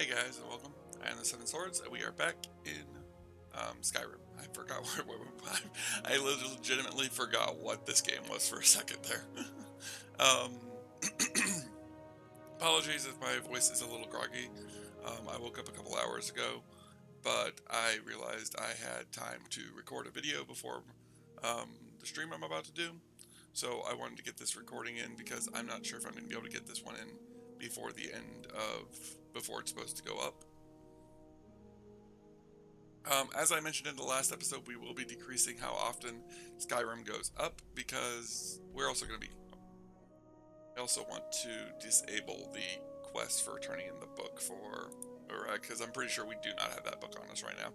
Hey guys, and welcome. I am the Seven Swords, and we are back in Skyrim. I forgot I legitimately forgot what this game was for a second there. um, Apologies if my voice is a little groggy. I woke up a couple hours ago, but I realized I had time to record a video before the stream I'm about to do. So I wanted to get this recording in because I'm not sure if I'm going to be able to get this one in before it's supposed to go up. As I mentioned in the last episode, we will be decreasing how often Skyrim goes up because we're also going to be. I also want to disable the quest for turning in the book for Urag because I'm pretty sure we do not have that book on us right now.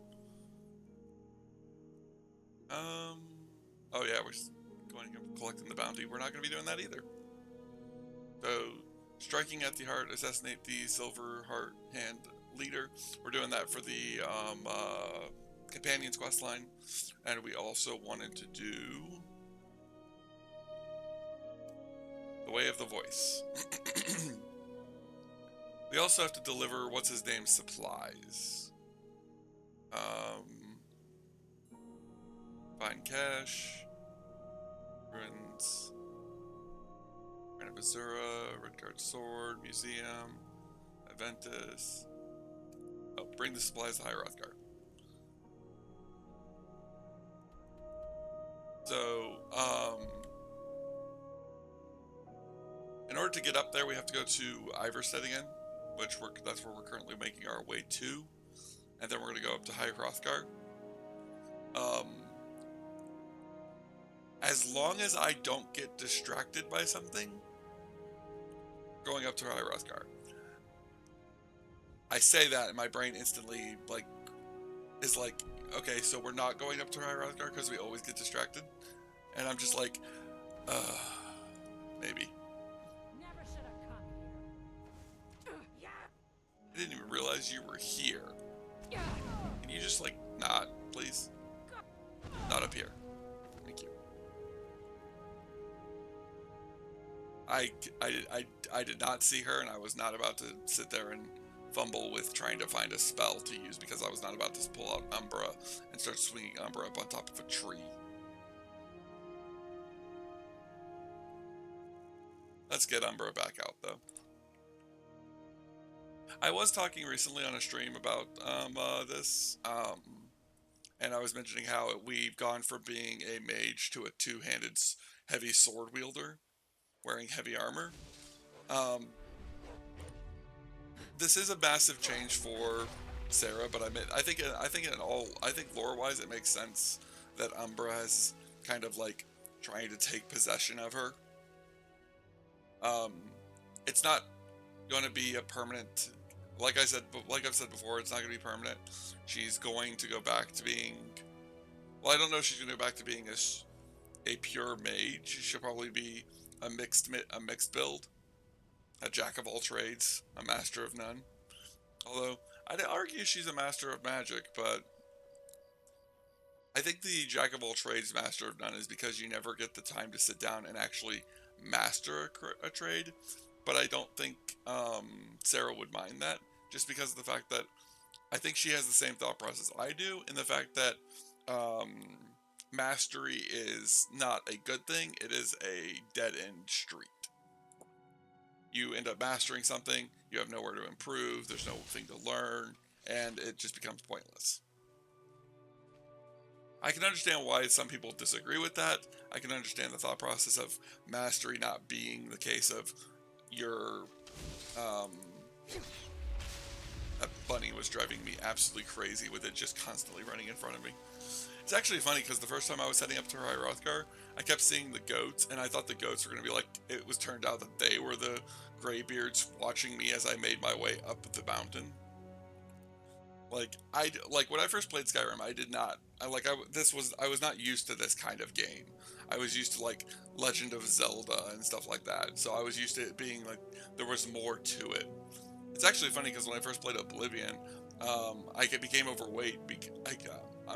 Oh yeah, we're going and collecting the bounty. We're not going to be doing that either. So, striking at the heart, assassinate the Silver Heart Hand leader. We're doing that for the Companion's quest line, and we also wanted to do the Way of the Voice. We also have to deliver what's his name supplies. Find cash, ruins, Missoura, Redguard Sword, Museum, Aventus. Oh, bring the supplies to High Rothgar. So, in order to get up there, we have to go to Iverstead again, that's where we're currently making our way to, and then we're going to go up to High Rothgar. As long as I don't get distracted by something, going up to High Rothgar. I say that, and my brain instantly is like, okay, so we're not going up to High Rothgar because we always get distracted, and I'm just like, maybe. Never should have come here. I didn't even realize you were here. Can you just not, please? Not up here. Thank you. I did not see her, and I was not about to sit there and fumble with trying to find a spell to use because I was not about to pull out Umbra and start swinging Umbra up on top of a tree. Let's get Umbra back out, though. I was talking recently on a stream about this, and I was mentioning how we've gone from being a mage to a two-handed heavy sword wielder wearing heavy armor. This is a massive change for Sarah, but I think lore-wise it makes sense that Umbra is kind of trying to take possession of her. It's not going to be a permanent. Like I've said before, it's not going to be permanent. She's going to go back to being. Well, I don't know if she's going to go back to being a pure mage. She'll probably be a mixed build, a jack of all trades, a master of none. Although I'd argue she's a master of magic, but I think the jack of all trades, master of none is because you never get the time to sit down and actually master a trade. But I don't think Sarah would mind that, just because of the fact that I think she has the same thought process I do, in the fact that mastery is not a good thing, it is a dead-end street. You end up mastering something, you have nowhere to improve, there's nothing to learn, and it just becomes pointless. I can understand why some people disagree with that. I can understand the thought process of mastery not being the case of your that bunny was driving me absolutely crazy with it just constantly running in front of me. It's actually funny because the first time I was heading up to High Rothgar, I kept seeing the goats, and I thought the goats were going to be it was turned out that they were the graybeards watching me as I made my way up the mountain. When I first played Skyrim, I was not used to this kind of game. I was used to Legend of Zelda and stuff like that. So I was used to it being there was more to it. It's actually funny because when I first played Oblivion, I became overweight.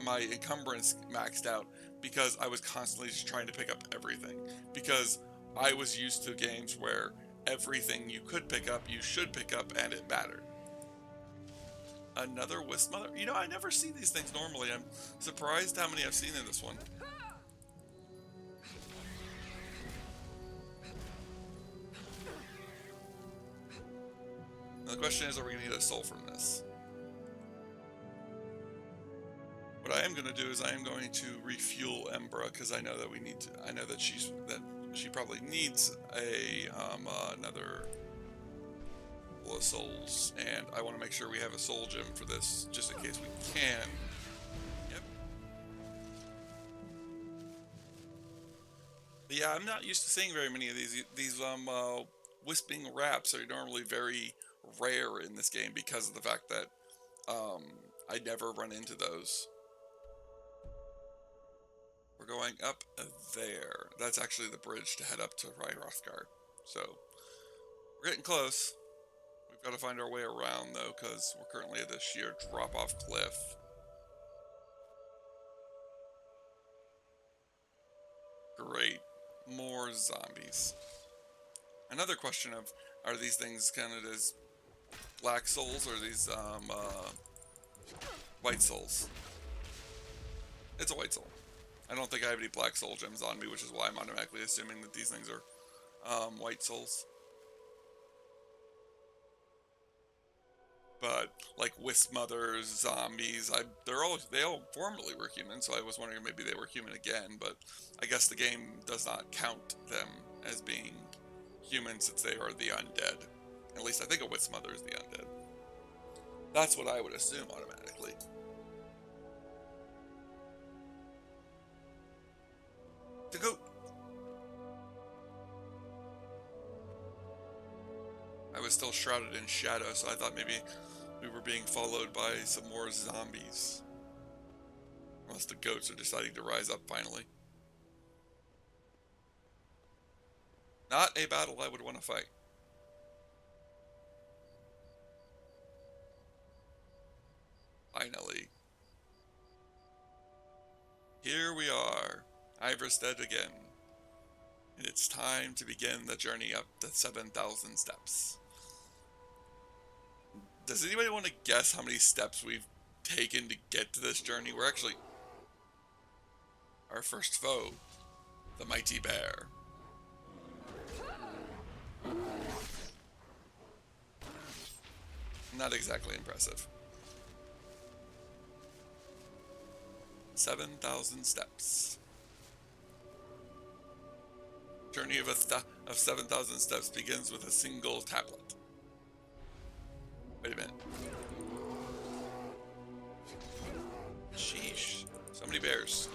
My encumbrance maxed out because I was constantly just trying to pick up everything. Because I was used to games where everything you could pick up, you should pick up, and it mattered. Another Wisp Mother? You know, I never see these things normally. I'm surprised how many I've seen in this one. Now the question is, are we going to get a soul from this? What I am going to do is I am going to refuel Embra, because I know that we need to. I know that she probably needs another full of souls, and I want to make sure we have a soul gem for this, just in case we can. Yep. But yeah, I'm not used to seeing very many of these. These wisping wraps are normally very rare in this game because of the fact that I never run into those. We're going up there. That's actually the bridge to head up to Hrothgar. So we're getting close. We've got to find our way around though, because we're currently at this sheer drop-off cliff. Great. More zombies. Another question of, are these things counted as black souls or these white souls? It's a white soul. I don't think I have any black soul gems on me, which is why I'm automatically assuming that these things are white souls. But like Wisp Mothers, zombies, they all formerly were human, so I was wondering if maybe they were human again, but I guess the game does not count them as being human since they are the undead. At least I think a Wisp Mother is the undead. That's what I would assume automatically. To go. I was still shrouded in shadow, so I thought maybe we were being followed by some more zombies. Unless the goats are deciding to rise up finally. Not a battle I would want to fight. Finally. Here we are, Iverstead again. And it's time to begin the journey up the 7,000 steps. Does anybody want to guess how many steps we've taken to get to this journey? We're actually... Our first foe, the mighty bear. Not exactly impressive. 7,000 steps. Journey of 7,000 steps begins with a single tablet. Wait a minute. Sheesh. So many bears.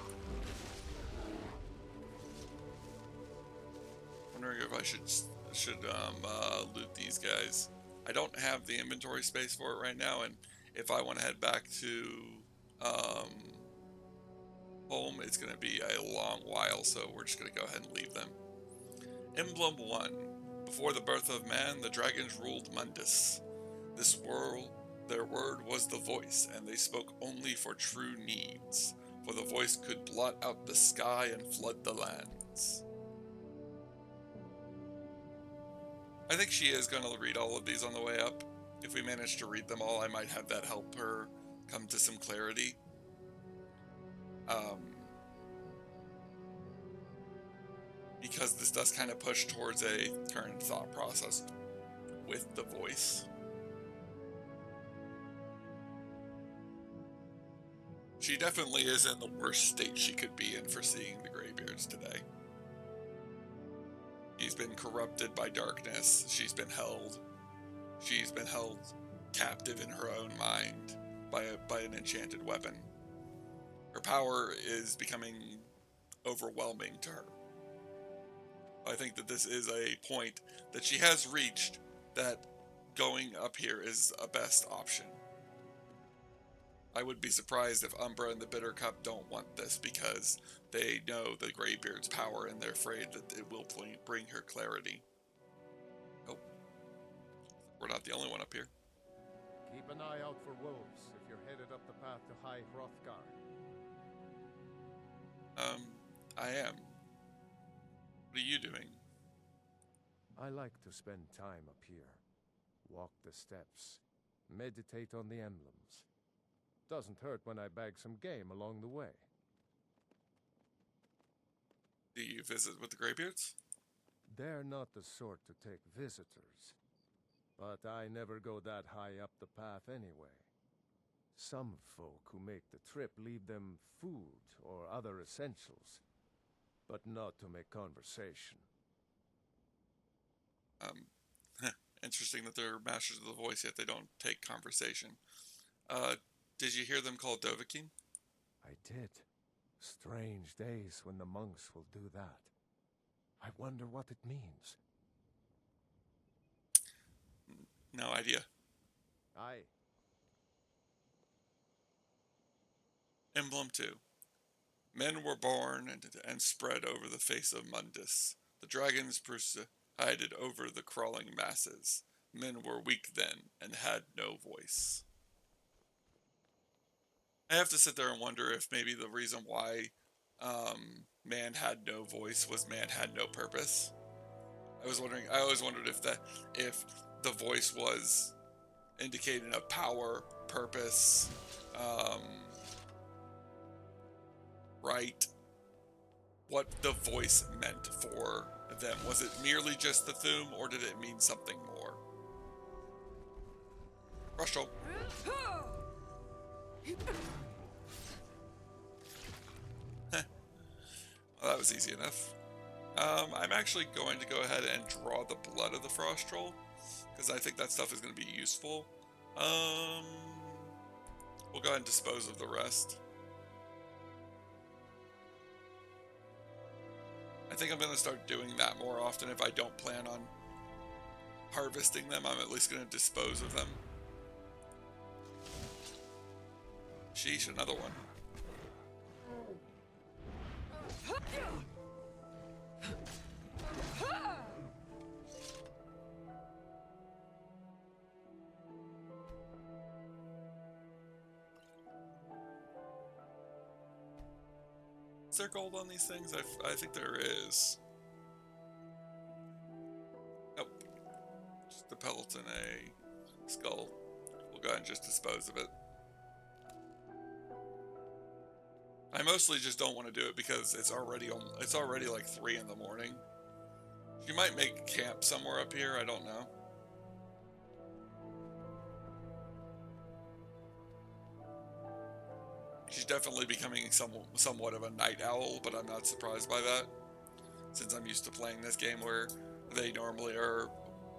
Wondering if I should loot these guys. I don't have the inventory space for it right now, and if I want to head back to home, it's going to be a long while, so we're just going to go ahead and leave them. Emblem 1. Before the birth of man, the dragons ruled Mundus. This world, their word was the voice, and they spoke only for true needs, for the voice could blot out the sky and flood the lands. I think she is going to read all of these on the way up. If we manage to read them all, I might have that help her come to some clarity. Because this does kind of push towards a current thought process with the voice. She definitely is in the worst state she could be in for seeing the Greybeards today. She's been corrupted by darkness. She's been held captive in her own mind by an enchanted weapon. Her power is becoming overwhelming to her. I think that this is a point that she has reached, that going up here is a best option. I would be surprised if Umbra and the Bitter Cup don't want this, because they know the Greybeard's power and they're afraid that it will bring her clarity. Oh, we're not the only one up here. Keep an eye out for wolves if you're headed up the path to High Hrothgar. I am. What are you doing? I like to spend time up here. Walk the steps. meditate on the emblems. Doesn't hurt when I bag some game along the way. Do you visit with the Greybeards? They're not the sort to take visitors. But I never go that high up the path anyway. Some folk who make the trip leave them food or other essentials, but not to make conversation. Interesting that they're masters of the voice, yet they don't take conversation. Did you hear them call Dovahkiin? I did. Strange days when the monks will do that. I wonder what it means. No idea. Aye. Emblem 2. Men were born and spread over the face of Mundus. The dragons presided over the crawling masses. Men were weak then and had no voice. I have to sit there and wonder if maybe the reason why man had no voice was man had no purpose. I always wondered if the voice was indicating a power, purpose, right? What the voice meant for them. Was it merely just the Thume, or did it mean something more? Rush roll. Well, that was easy enough. I'm actually going to go ahead and draw the blood of the frost troll, because I think that stuff is going to be useful. We'll go ahead and dispose of the rest. I think I'm going to start doing that more often. If I don't plan on harvesting them, I'm at least going to dispose of them. Sheesh, another one. Is there gold on these things? I think there is. Nope. Just a pellet and a skull. We'll go ahead and just dispose of it. I mostly just don't want to do it because it's already like 3 in the morning. She might make camp somewhere up here, I don't know. She's definitely becoming somewhat of a night owl, but I'm not surprised by that, since I'm used to playing this game where they normally are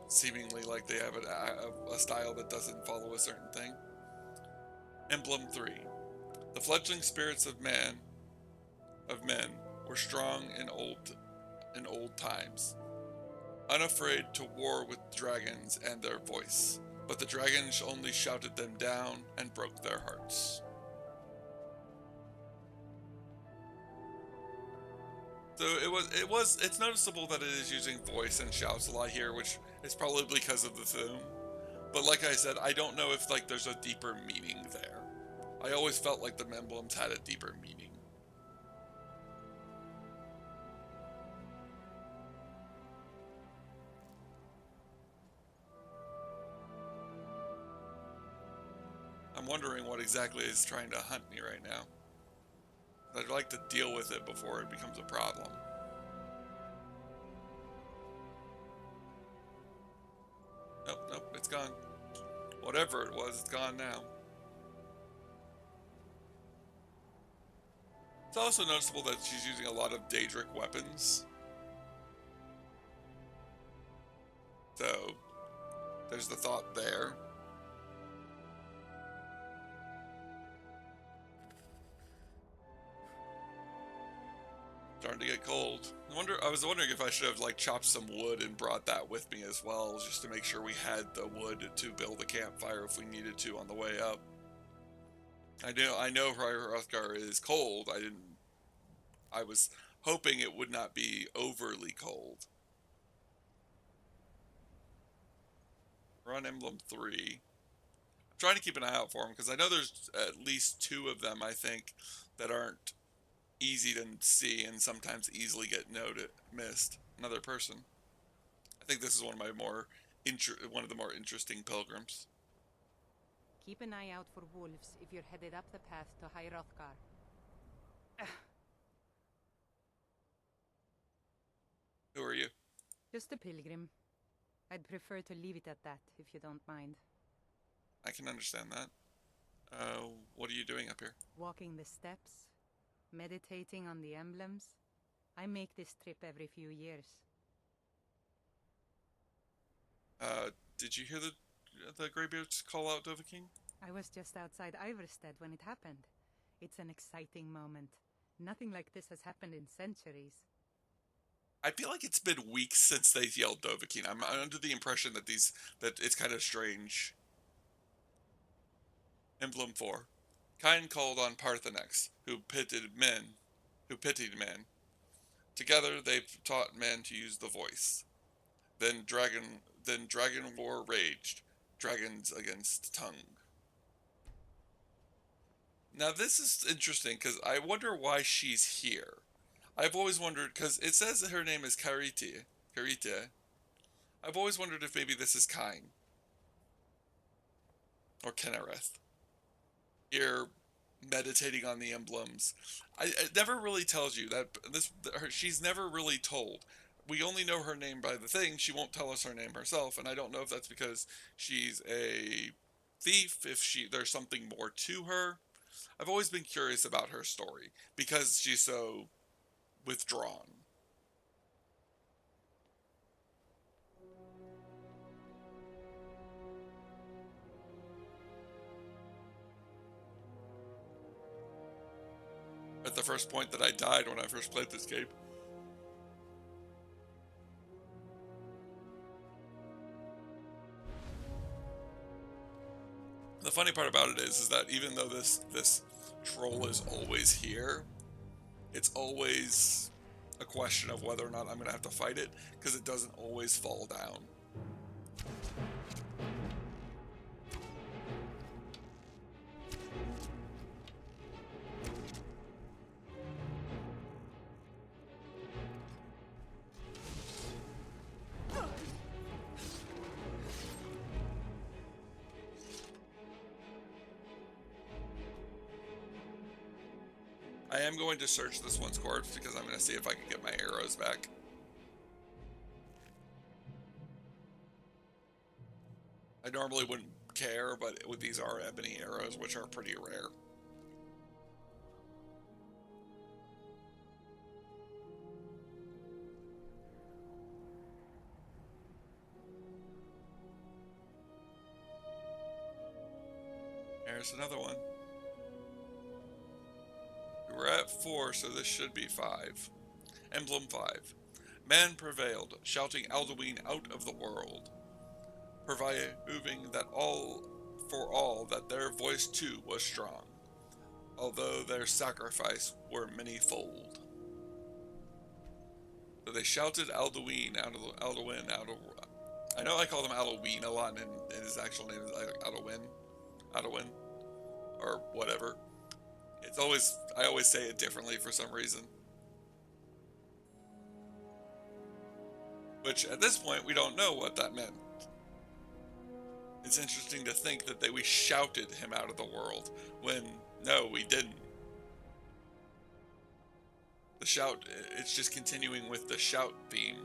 seemingly like they have a style that doesn't follow a certain thing. Emblem 3. The fledgling spirits of men were strong in old times, unafraid to war with dragons and their voice, but the dragons only shouted them down and broke their hearts. So it's noticeable that it is using voice and shouts a lot here, which is probably because of the Thume. But like I said, I don't know if like there's a deeper meaning there. I always felt like the emblems had a deeper meaning. I'm wondering what exactly is trying to hunt me right now. I'd like to deal with it before it becomes a problem. Nope, it's gone. Whatever it was, it's gone now. It's also noticeable that she's using a lot of Daedric weapons. So, there's the thought there. Starting to get cold. I was wondering if I should have like chopped some wood and brought that with me as well, just to make sure we had the wood to build a campfire if we needed to on the way up. I know Hrothgar is cold. I was hoping it would not be overly cold. We're on Emblem 3. I'm trying to keep an eye out for them because I know there's at least 2 of them, I think, that aren't easy to see and sometimes easily get missed. Another person. I think this is one of the more interesting pilgrims. Keep an eye out for wolves if you're headed up the path to High Hrothgar. Who are you? Just a pilgrim. I'd prefer to leave it at that, if you don't mind. I can understand that. What are you doing up here? Walking the steps, meditating on the emblems. I make this trip every few years. Did you hear the Greybeards call out Dovahkiin? I was just outside Iverstead when it happened. It's an exciting moment. Nothing like this has happened in centuries. I feel like it's been weeks since they yelled Dovahkiin. I'm under the impression that it's kind of strange. Emblem 4. Kine called on Parthenex, who pitied men. Together they taught men to use the voice. Then dragon war raged. Dragons against tongue. Now this is interesting because I wonder why she's here. I've always wondered, because it says that her name is Karite. I've always wondered if maybe this is Kine. Or Kenareth. Here, meditating on the emblems. It never really tells you that she's never really told. We only know her name by the thing. She won't tell us her name herself, and I don't know if that's because she's a thief, if there's something more to her. I've always been curious about her story because she's so withdrawn. At the first point that I died when I first played this game. The funny part about it is that even though this troll is always here, it's always a question of whether or not I'm going to have to fight it, because it doesn't always fall down. I am going to search this one's corpse because I'm going to see if I can get my arrows back. I normally wouldn't care, but these are ebony arrows, which are pretty rare. There's another one. We're at 4, so this should be 5. Emblem 5. Man prevailed, shouting Alduin out of the world, proving that all that their voice too was strong, although their sacrifice were many-fold. So they shouted Alduin out of. I know I call him Alduin a lot, and his actual name is like Alduin, or whatever. I always say it differently for some reason. Which, at this point, we don't know what that meant. It's interesting to think that we shouted him out of the world, when, no, we didn't. The shout, it's just continuing with the shout theme.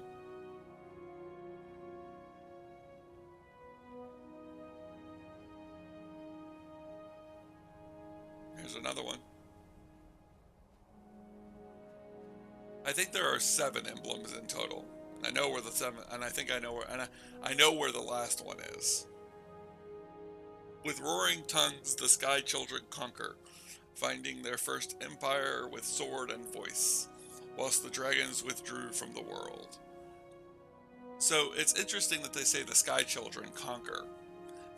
Here's another one. I think there are 7 emblems in total. I know where the 7, and I think I know where, and I know where the last one is. With roaring tongues, the Sky Children conquer, finding their first empire with sword and voice, whilst the dragons withdrew from the world. So it's interesting that they say the Sky Children conquer,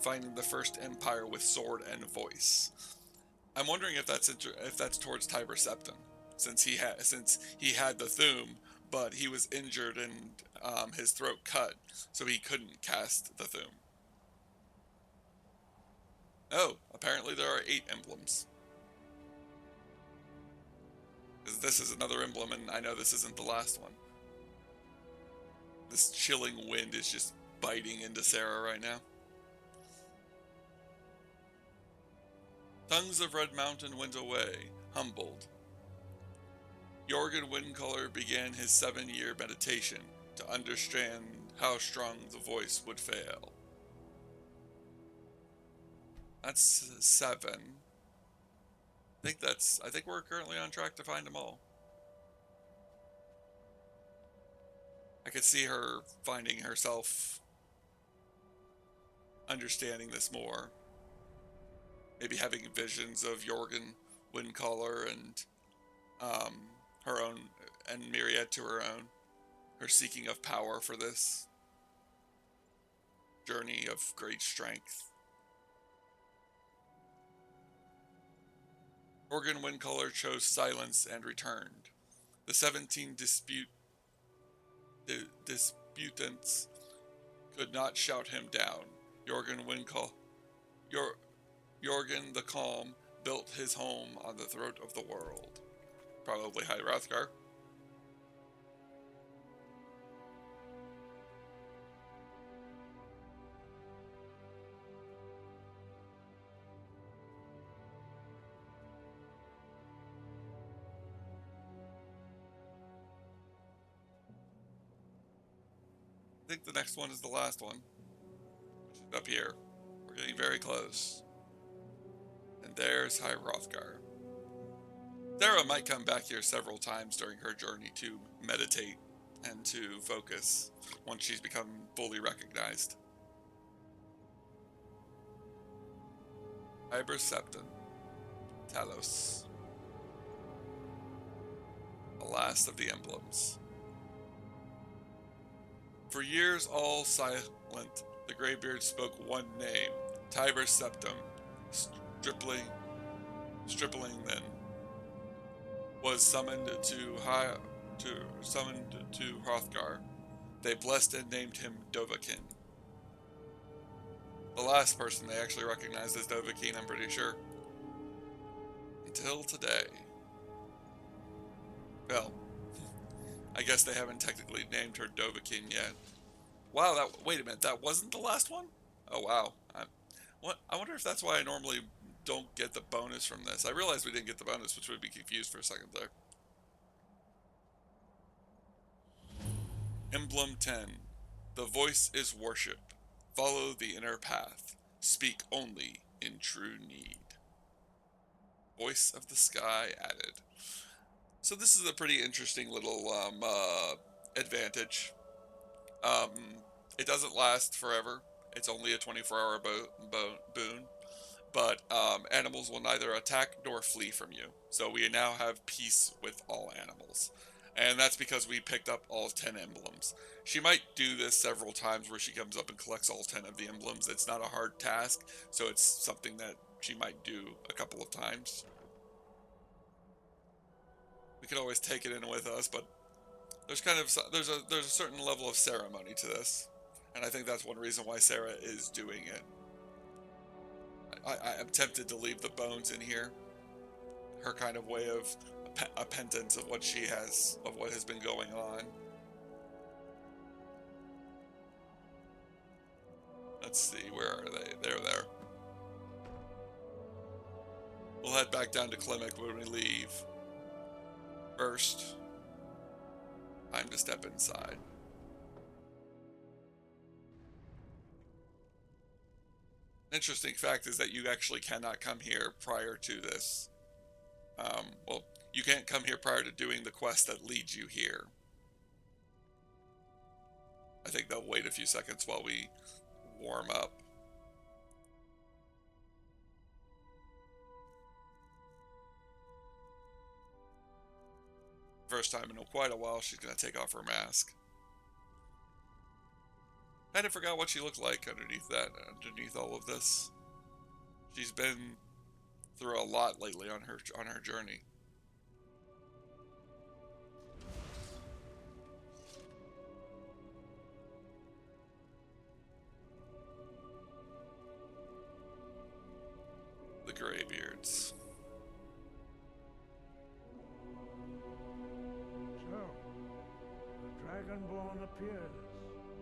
finding the first empire with sword and voice. I'm wondering if that's towards Tiber Septim, since he had the Thume, but he was injured and his throat cut, so he couldn't cast the Thume. Oh, apparently there are 8 emblems. This is another emblem, and I know this isn't the last one. This chilling wind is just biting into Sarah right now. Tongues of Red Mountain went away, humbled. Jorgen Windcaller began his 7-year meditation to understand how strong the voice would fail. That's 7. I think we're currently on track to find them all. I could see her finding herself understanding this more. Maybe having visions of Jorgen Windcaller and her own, and Myriad to her own. Her seeking of power for this journey of great strength. Jorgen Windcaller chose silence and returned. The 17 disputants could not shout him down. Jorgen the Calm built his home on the throat of the world. Probably High Hrothgar. I think the next one is the last one, which is up here. We're getting very close. And there's High Hrothgar. Sarah might come back here several times during her journey to meditate and to focus once she's become fully recognized. Iber Septon, Talos. The last of the emblems. For years all silent, the Greybeard spoke one name, Tiber Septum. Stripling then was summoned to Hrothgar. They blessed and named him Dovahkiin. The last person they actually recognized as Dovahkiin, I'm pretty sure. Until today. Well, I guess they haven't technically named her Dovahkiin yet. Wow, wait a minute, that wasn't the last one? Oh wow. I wonder if that's why I normally don't get the bonus from this. I realized we didn't get the bonus, which would be confused for a second there. Emblem 10. The voice is worship. Follow the inner path. Speak only in true need. Voice of the Sky added. So this is a pretty interesting little advantage. It doesn't last forever. It's only a 24-hour boon. But animals will neither attack nor flee from you. So we now have peace with all animals. And that's because we picked up all 10 emblems. She might do this several times where she comes up and collects all 10 of the emblems. It's not a hard task, so it's something that she might do a couple of times. We could always take it in with us, but there's a certain level of ceremony to this. And I think that's one reason why Sarah is doing it. I am tempted to leave the bones in here. Her kind of way of a penance of what she has, of what has been going on. Let's see, where are they? They're there. We'll head back down to Klimek when we leave. First, time to step inside. Interesting fact is that you actually cannot come here prior to this. Well, you can't come here prior to doing the quest that leads you here. I think they'll wait a few seconds while we warm up. First time in quite a while, she's going to take off her mask. I kind of forgot what she looked like underneath all of this. She's been through a lot lately on her journey. The Greybeards. So, the Dragonborn appears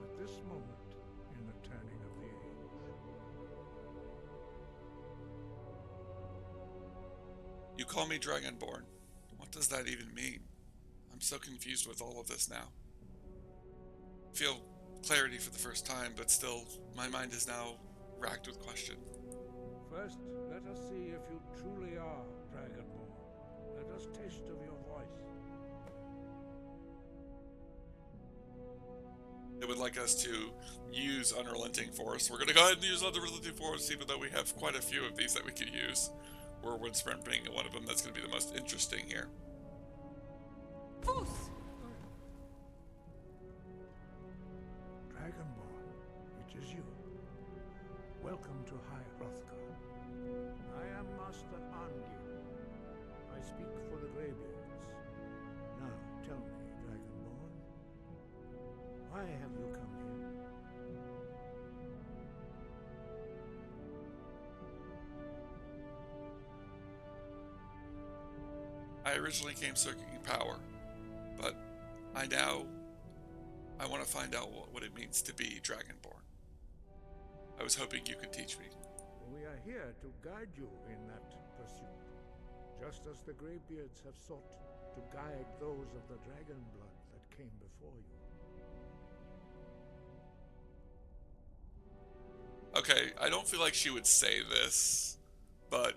at this moment in the turning of the age. call me Dragonborn. What does that even mean? I'm so confused with all of this now. I feel clarity for the first time, but still, my mind is now racked with question. First, let us see if you truly are Dragonborn. Let us taste of your voice. They would like us to use Unrelenting Force. We're going to go ahead and use Unrelenting Force, even though we have quite a few of these that we could use. Whirlwind Sprint being one of them that's going to be the most interesting here. Foos! Dragonborn, it is you. Welcome to High Hrothgar. I am Master Arngil. I speak for the Greybeards. Now, tell me, Dragonborn, why have you come here? I originally came seeking power, but I want to find out what it means to be Dragonborn. I was hoping you could teach me. We are here to guide you in that pursuit, just as the Greybeards have sought to guide those of the dragon blood that came before you. Okay, I don't feel like she would say this, but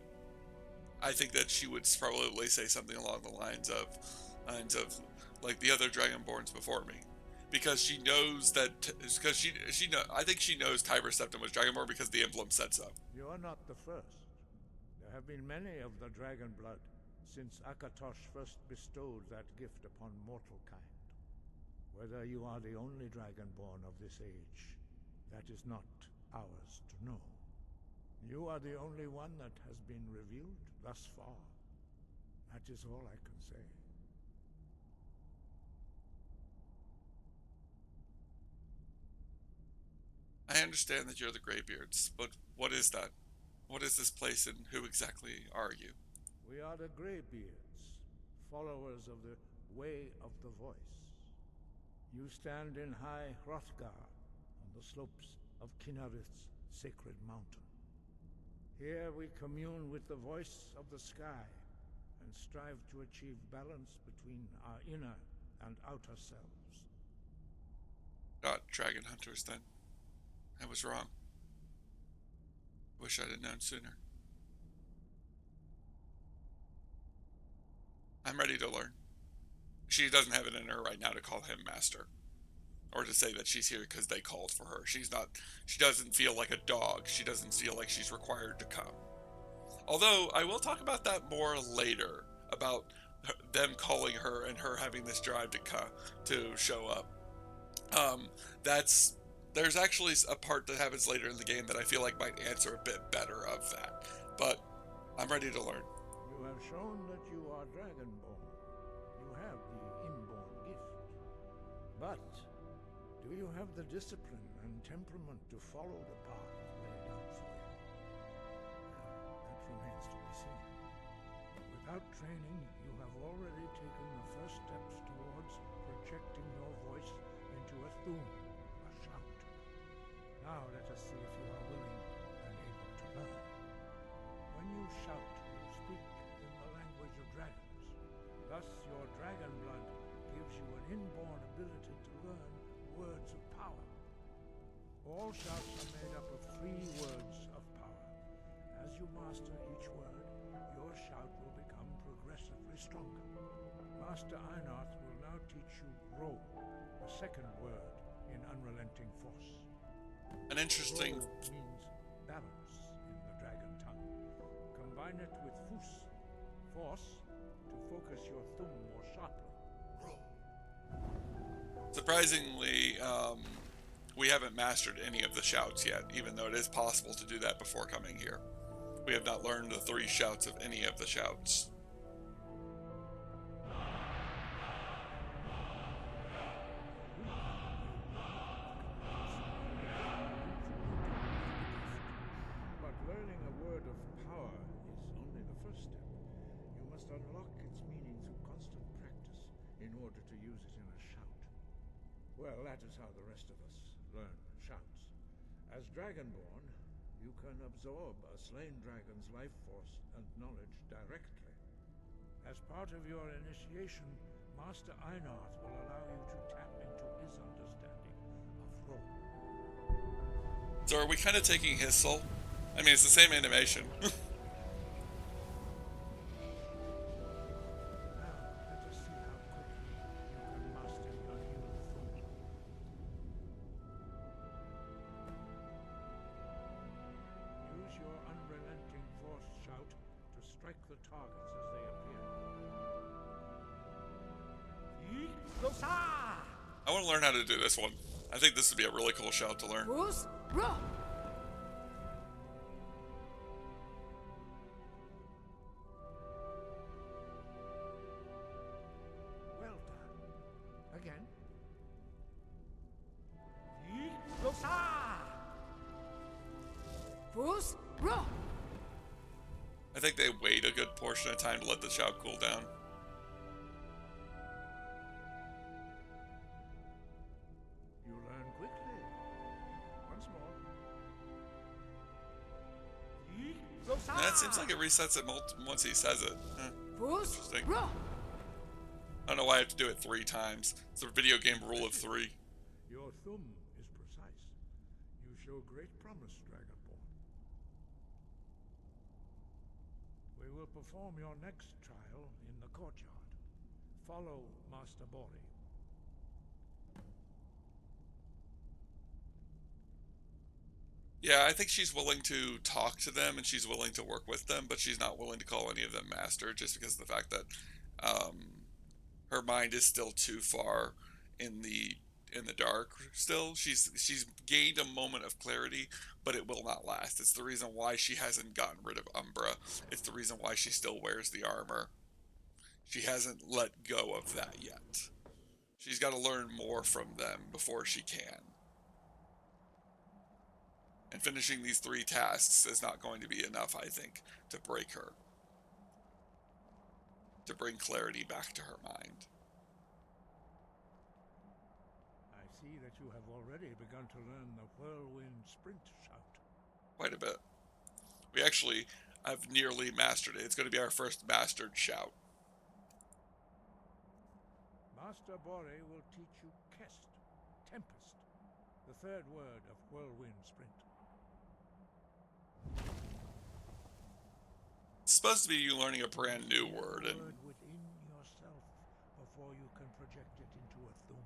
I think that she would probably say something along the lines of like the other Dragonborns before me, because she knows that. Because she know. I think she knows Tiber Septim was Dragonborn because the emblem said so. You are not the first. There have been many of the dragon blood since Akatosh first bestowed that gift upon mortal kind. Whether you are the only Dragonborn of this age, that is not ours to know. You are the only one that has been revealed thus far. That is all I can say. I understand that you're the Greybeards, but what is that? What is this place, and who exactly are you? We are the Greybeards, followers of the Way of the Voice. You stand in High Hrothgar, on the slopes of Kinnarith's sacred mountain. Here we commune with the voice of the sky, and strive to achieve balance between our inner and outer selves. Not dragon hunters, then. I was wrong. Wish I'd have known sooner. I'm ready to learn. She doesn't have it in her right now to call him master, or to say that she's here because they called for her. She doesn't feel like a dog. She doesn't feel like she's required to come. Although, I will talk about that more later, about them calling her and her having this drive to show up. There's actually a part that happens later in the game that I feel like might answer a bit better of that. But I'm ready to learn. You have shown that you are Dragonborn. You have the inborn gift. But do you have the discipline and temperament to follow the path laid out for you? That remains to be seen. Without training, you have already taken the first steps towards projecting your voice into a thum, a shout. Now let us see if you are willing and able to learn. When you shout, you speak in the language of dragons. Thus, your dragon blood gives you an inborn ability to learn words of power. All shouts are made up of 3 words of power. As you master each word, your shout will become progressively stronger. Master Einarth will now teach you Ro, the second word in Unrelenting Force. An interesting... Ro means balance in the dragon tongue. Combine it with Fus, force, to focus your thumb more sharply. Surprisingly, we haven't mastered any of the shouts yet, even though it is possible to do that before coming here. We have not learned the 3 shouts of any of the shouts. But learning a word of power is only the first step. You must unlock its meaning through constant practice in order to use it in a shout. Well, that is how the rest of us learn shouts. As Dragonborn, you can absorb a slain dragon's life force and knowledge directly. As part of your initiation, Master Einarth will allow you to tap into his understanding of role. So are we kind of taking his soul? I mean, it's the same animation. Now, let us see how quickly you can master your new thum. Use your unrelenting force shout to strike the targets as they appear. I want to learn how to do this one. I think this would be a really cool shout to learn. Bruce, roll. Well done. Again. Bruce, roll. I think they wait a good portion of time to let the shout cool down. You learn quickly. Once more. And it seems like it resets it once he says it. Bruce, Interesting. roll. I don't know why I have to do it 3 times. It's a video game rule of 3. Your thum is precise. You show great promise, Dragonborn. We will perform your next trial in the courtyard. Follow Master Bori. Yeah, I think she's willing to talk to them and she's willing to work with them, but she's not willing to call any of them master just because of the fact that her mind is still too far in the dark still. She's gained a moment of clarity, but it will not last. It's the reason why she hasn't gotten rid of Umbra. It's the reason why she still wears the armor. She hasn't let go of that yet. She's got to learn more from them before she can. And finishing these 3 tasks is not going to be enough, I think, to break her. To bring clarity back to her mind. I see that you have already begun to learn the whirlwind sprint shout. Quite a bit. We actually have nearly mastered it. It's going to be our first mastered shout. Master Bori will teach you Kest, Tempest, the 3rd word of whirlwind sprint. It's supposed to be you learning a brand new word, and Word within yourself before you can project it into a thum.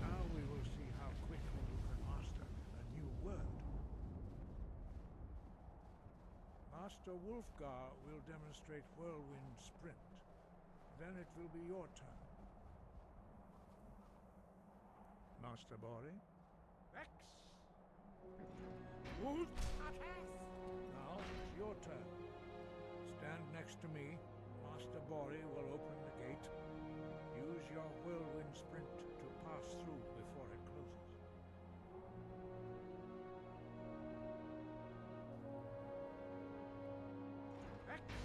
Now we will see how quickly you can master a new word. Master Wolfgar will demonstrate whirlwind sprint. Then it will be your turn. Master Bori? Rex! Wolf! Now it's your turn. Stand next to me. Master Bori will open the gate. Use your whirlwind sprint to pass through before it closes.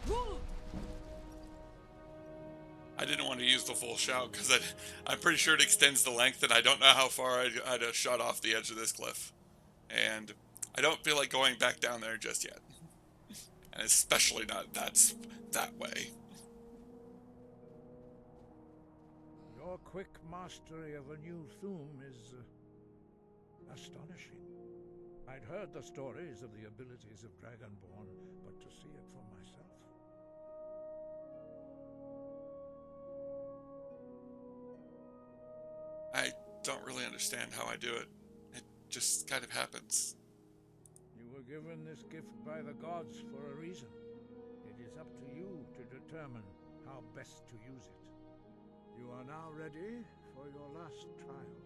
Roll. I didn't want to use the full shout because I'm pretty sure it extends the length, and I don't know how far I'd have shot off the edge of this cliff. And I don't feel like going back down there just yet. And especially not that way. Your quick mastery of a new thum is astonishing. I'd heard the stories of the abilities of Dragonborn, but to see it for myself. I don't really understand how I do it. It just kind of happens. You were given this gift by the gods for a reason. It is up to you to determine how best to use it. You are now ready for your last trial.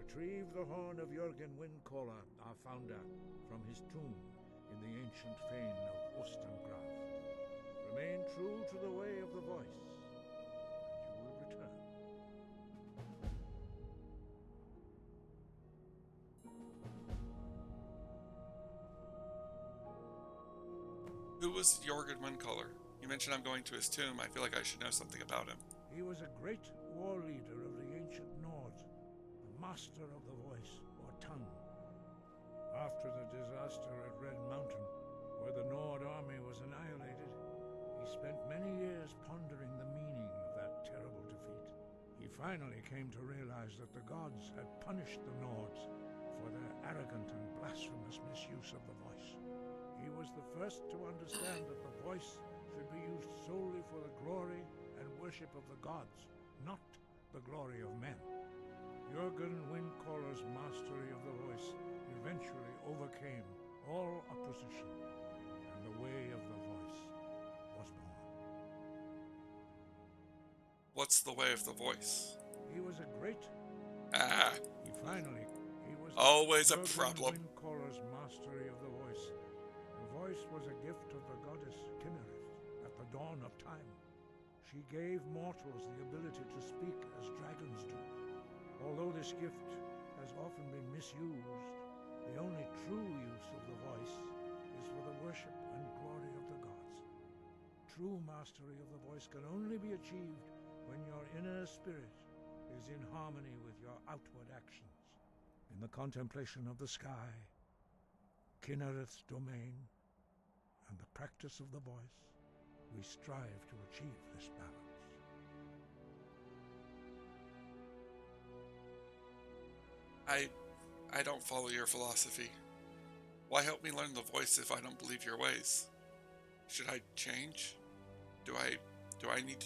Retrieve the horn of Jürgen Windcaller, our founder, from his tomb in the ancient fane of Ostengraf. Remain true to the way of the voice, and you will return. Who was Jorgen Windcaller? You mentioned I'm going to his tomb. I feel like I should know something about him. He was a great war leader of the ancient Nords, the master of the voice, or tongue. After the disaster at Red Mountain, where the Nord army was annihilated, he spent many years pondering the meaning of that terrible defeat. He finally came to realize that the gods had punished the Nords for their arrogant and blasphemous misuse of the voice. He was the first to understand that the voice should be used solely for the glory and worship of the gods, not the glory of men. Jorgen Windcaller's mastery of the voice eventually overcame all opposition, and the way of the voice was born. What's the way of the voice? He was a great... Ah, He was always a Jorgen problem. Windcaller's mastery of the voice. The voice was a gift of the goddess Kinnereth at the dawn of time. She gave mortals the ability to speak as dragons do. Although this gift has often been misused, the only true use of the voice is for the worship and glory of the gods. True mastery of the voice can only be achieved when your inner spirit is in harmony with your outward actions. In the contemplation of the sky, Kinnereth's domain, and the practice of the voice, we strive to achieve this balance. I don't follow your philosophy. Why help me learn the voice if I don't believe your ways? Should I change? Do I need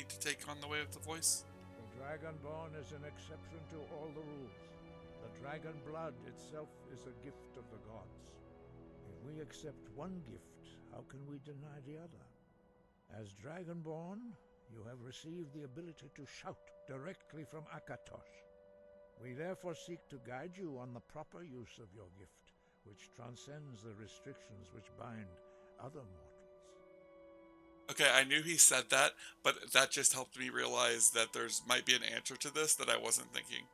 to take on the way of the voice? The Dragonborn is an exception to all the rules. The dragon blood itself is a gift of the gods. If we accept one gift, how can we deny the other? As Dragonborn, you have received the ability to shout directly from Akatosh. We therefore seek to guide you on the proper use of your gift, which transcends the restrictions which bind other mortals. Okay, I knew he said that, but that just helped me realize that there's might be an answer to this that I wasn't thinking.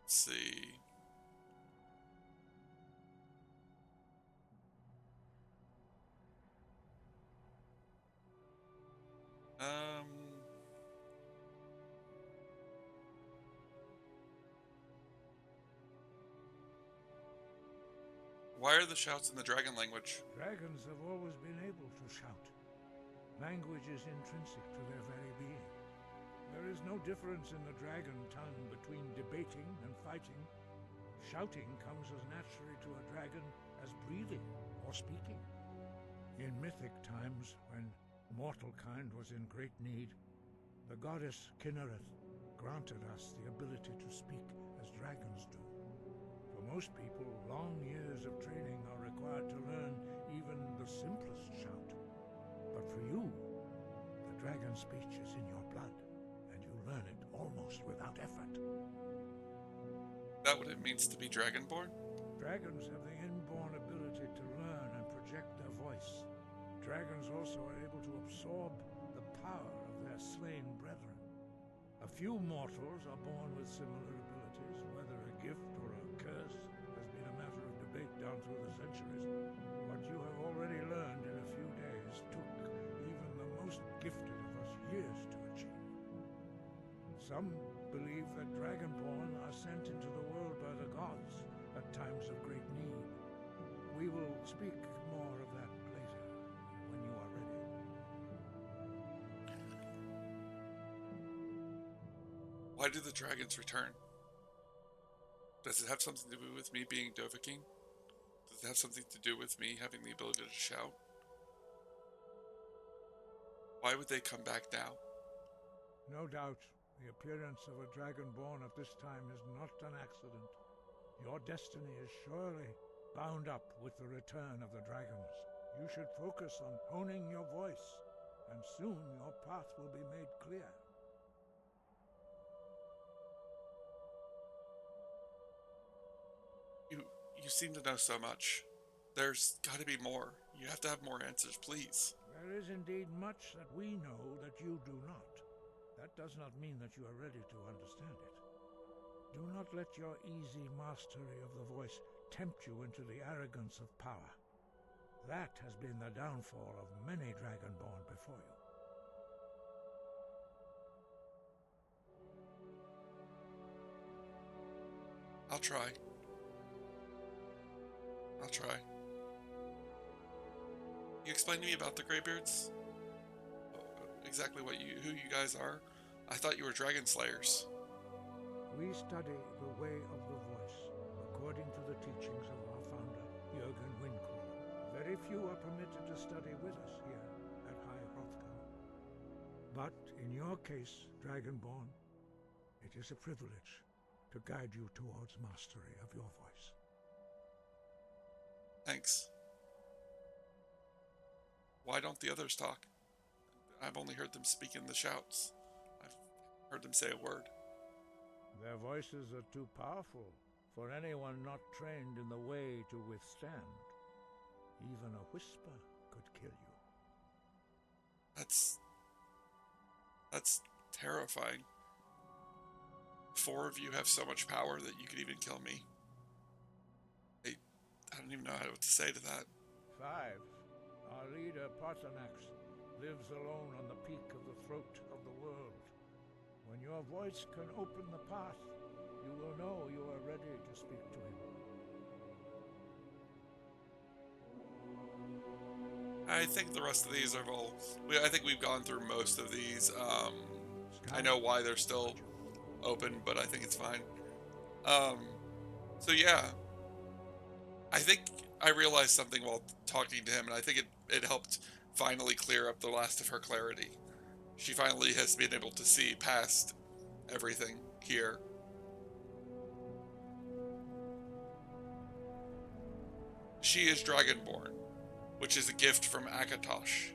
Let's see. Why are the shouts in the dragon language? Dragons have always been able to shout. Language is intrinsic to their very being. There is no difference in the dragon tongue between debating and fighting. Shouting comes as naturally to a dragon as breathing or speaking. In mythic times, when mortal kind was in great need, the goddess Kinnereth granted us the ability to speak as dragons do. For most people, long years of training are required to learn even the simplest shout. But for you, the dragon speech is in your blood, and you learn it almost without effort. That what it means to be dragonborn? Dragons have the inborn ability to learn and project their voice. Dragons also are able to absorb the power of their slain brethren. A few mortals are born with similar abilities. Whether a gift or a curse has been a matter of debate down through the centuries. What you have already learned in a few days took even the most gifted of us years to achieve. Some believe that Dragonborn are sent into the world by the gods at times of great need. We will speak more of that later, when you are ready. Why do the dragons return? Does it have something to do with me being Dovahkiin? Does it have something to do with me having the ability to shout? Why would they come back now? No doubt, the appearance of a Dragonborn at this time is not an accident. Your destiny is surely bound up with the return of the dragons. You should focus on honing your voice, and soon your path will be made clear. You seem to know so much. There's got to be more. You have to have more answers, please. There is indeed much that we know that you do not. That does not mean that you are ready to understand it. Do not let your easy mastery of the voice tempt you into the arrogance of power. That has been the downfall of many Dragonborn before you. I'll try. I'll try. You explain to me about the Greybeards? Exactly who you guys are? I thought you were dragon slayers. We study the way of the voice, according to the teachings of our founder, Jürgen Windcore. Very few are permitted to study with us here at High Hrothgar. But in your case, Dragonborn, it is a privilege to guide you towards mastery of your voice. Thanks. Why don't the others talk? I've only heard them speak in the shouts. I've heard them say a word. Their voices are too powerful for anyone not trained in the way to withstand. Even a whisper could kill you. That's terrifying. 4 of you have so much power that you could even kill me. I don't even know what to say to that. 5. Our leader, Parthenax, lives alone on the peak of the throat of the world. When your voice can open the path, you will know you are ready to speak to him. I think the rest of these are all... I think we've gone through most of these. I know why they're still open, but I think it's fine. So yeah. I think I realized something while talking to him, and I think it helped finally clear up the last of her clarity. She finally has been able to see past everything here. She is Dragonborn, which is a gift from Akatosh,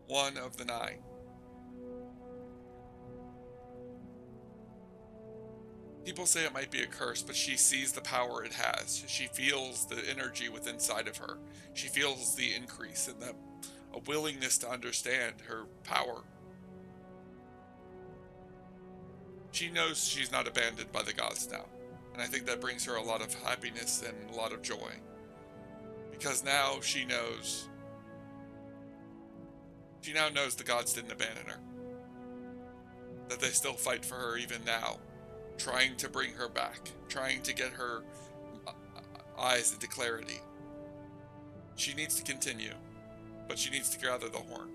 one of the 9. People say it might be a curse, but she sees the power it has. She feels the energy within inside of her. She feels the increase and a willingness to understand her power. She knows she's not abandoned by the gods now, and I think that brings her a lot of happiness and a lot of joy. Because now she now knows the gods didn't abandon her. That they still fight for her even now, trying to bring her back, trying to get her eyes into clarity. She needs to continue, but she needs to gather the horn.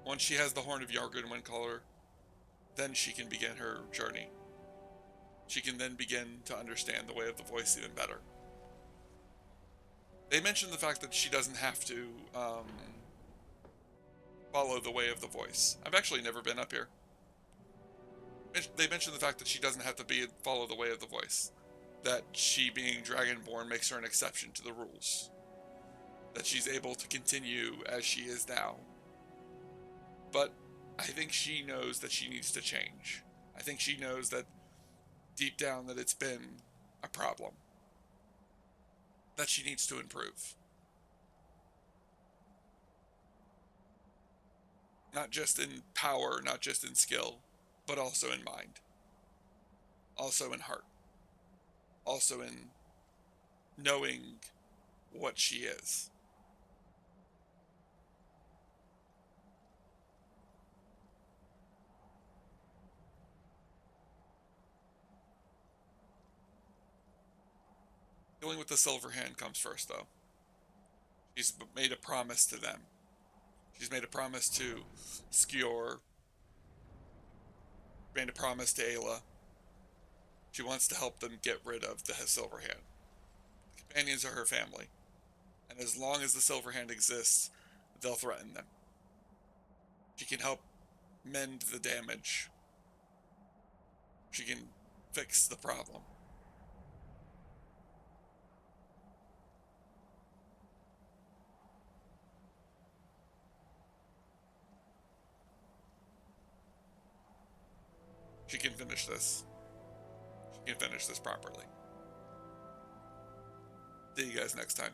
Once she has the horn of Jürgen Windcaller, then she can begin her journey. She can then begin to understand the way of the voice even better. They mentioned the fact that she doesn't have to follow the way of the voice. I've actually never been up here. They mentioned the fact that she doesn't have to follow the way of the voice. That she, being Dragonborn, makes her an exception to the rules. That she's able to continue as she is now. But I think she knows that she needs to change. I think she knows that deep down that it's been a problem. That she needs to improve. Not just in power, not just in skill, but also in mind. Also in heart. Also in knowing what she is. Dealing with the Silver Hand comes first, though. She's made a promise to them. She's made a promise to Skjor. Made a promise to Ayla. She wants to help them get rid of the Silver Hand. The companions are her family. And as long as the Silver Hand exists, they'll threaten them. She can help mend the damage. She can fix the problem. She can finish this. She can finish this properly. See you guys next time.